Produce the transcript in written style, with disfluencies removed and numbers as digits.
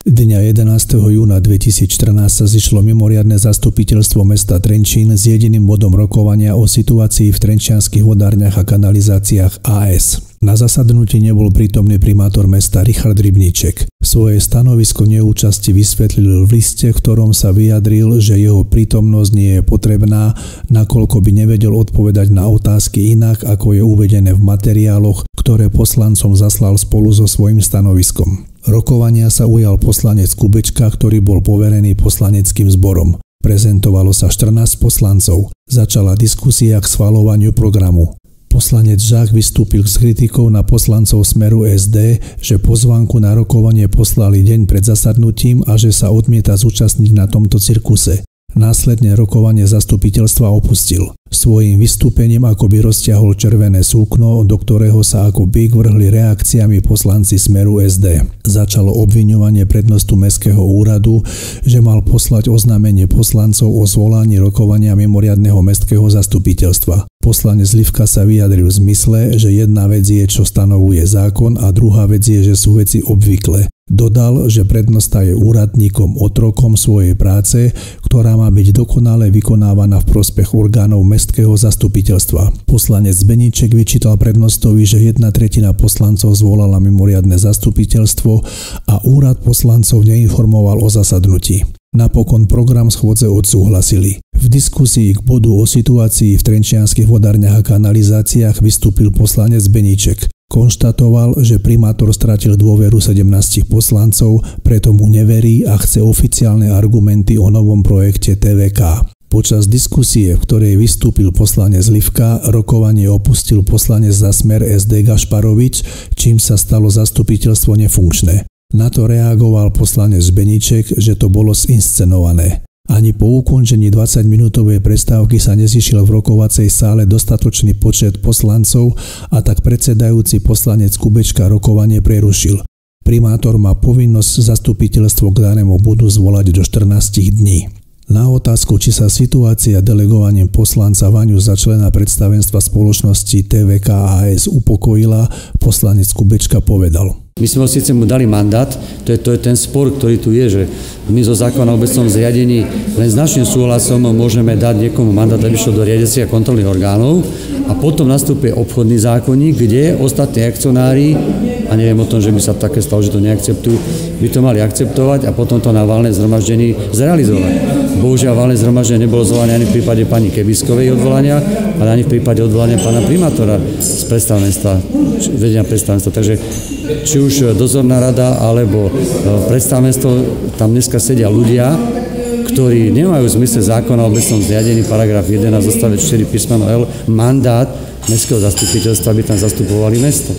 Dňa 11. júna 2014 sa zišlo mimoriadne zastupiteľstvo mesta Trenčín s jediným bodom rokovania o situácii v trenčianskych vodárniach a kanalizáciách AS. Na zasadnutí nebol prítomný primátor mesta Richard Rybníček. Svoje stanovisko neúčasti vysvetlil v liste, v ktorom sa vyjadril, že jeho prítomnosť nie je potrebná, nakoľko by nevedel odpovedať na otázky inak, ako je uvedené v materiáloch, ktoré poslancom zaslal spolu so svojím stanoviskom. Rokovania sa ujal poslanec Kubečka, ktorý bol poverený poslaneckým zborom. Prezentovalo sa 14 poslancov. Začala diskusia k schvaľovaniu programu. Poslanec Žák vystúpil s kritikou na poslancov Smeru SD, že pozvánku na rokovanie poslali deň pred zasadnutím a že sa odmieta zúčastniť na tomto cirkuse. Následne rokovanie zastupiteľstva opustil. Svojím vystúpením akoby rozťahol červené súkno, do ktorého sa ako bík vrhli reakciami poslanci Smeru SD. Začalo obviňovanie prednostu mestského úradu, že mal poslať oznámenie poslancov o zvolaní rokovania mimoriadneho mestského zastupiteľstva. Poslanec Livka sa vyjadril v zmysle, že jedna vec je, čo stanovuje zákon, a druhá vec je, že sú veci obvyklé. Dodal, že prednosta je úradníkom, otrokom svojej práce, ktorá má byť dokonale vykonávaná v prospech orgánov mestského zastupiteľstva. Poslanec Beníček vyčítal prednostovi, že 1/3 poslancov zvolala mimoriadne zastupiteľstvo a úrad poslancov neinformoval o zasadnutí. Napokon program schôdze odsúhlasili. V diskusii k bodu o situácii v trenčianskych vodárniach a kanalizáciách vystúpil poslanec Beníček. Konštatoval, že primátor stratil dôveru 17 poslancov, preto mu neverí a chce oficiálne argumenty o novom projekte TVK. Počas diskusie, v ktorej vystúpil poslanec Livka, rokovanie opustil poslanec za Smer SD Gašparovič, čím sa stalo zastupiteľstvo nefunkčné. Na to reagoval poslanec Beníček, že to bolo zinscenované. Ani po ukončení 20-minútovej prestávky sa nezišiel v rokovacej sále dostatočný počet poslancov a tak predsedajúci poslanec Kubečka rokovanie prerušil. Primátor má povinnosť zastupiteľstvo k danému bodu zvolať do 14 dní. Na otázku, či sa situácia delegovaním poslanca Vaňu za člena predstavenstva spoločnosti TVK AS upokojila, poslanec Kubečka povedal: My sme síce mu dali mandát, to je ten spor, ktorý tu je, že my zo zákona o obecnom zriadení len s našim súhlasom môžeme dať niekomu mandát, aby šiel do riadiacich a kontrolných orgánov, a potom nastúpi obchodný zákonník, kde ostatní akcionári, a neviem o tom, že by sa také stalo, že to neakceptujú, by to mali akceptovať a potom to na valné zhromaždení zrealizovať. Bohužiaľ, valné zhromaždenie nebolo zvolené ani v prípade pani Kebiskovej odvolania, ale ani v prípade odvolania pána primátora z predstavenstva, vedenia predstavenstva. Takže či už dozorná rada alebo predstavenstvo, tam dneska sedia ľudia, ktorí nemajú v zmysle zákona o obecnom zriadení paragraf 11 odstavec 4 písmeno L mandát mestského zastupiteľstva, aby tam zastupovali mesto.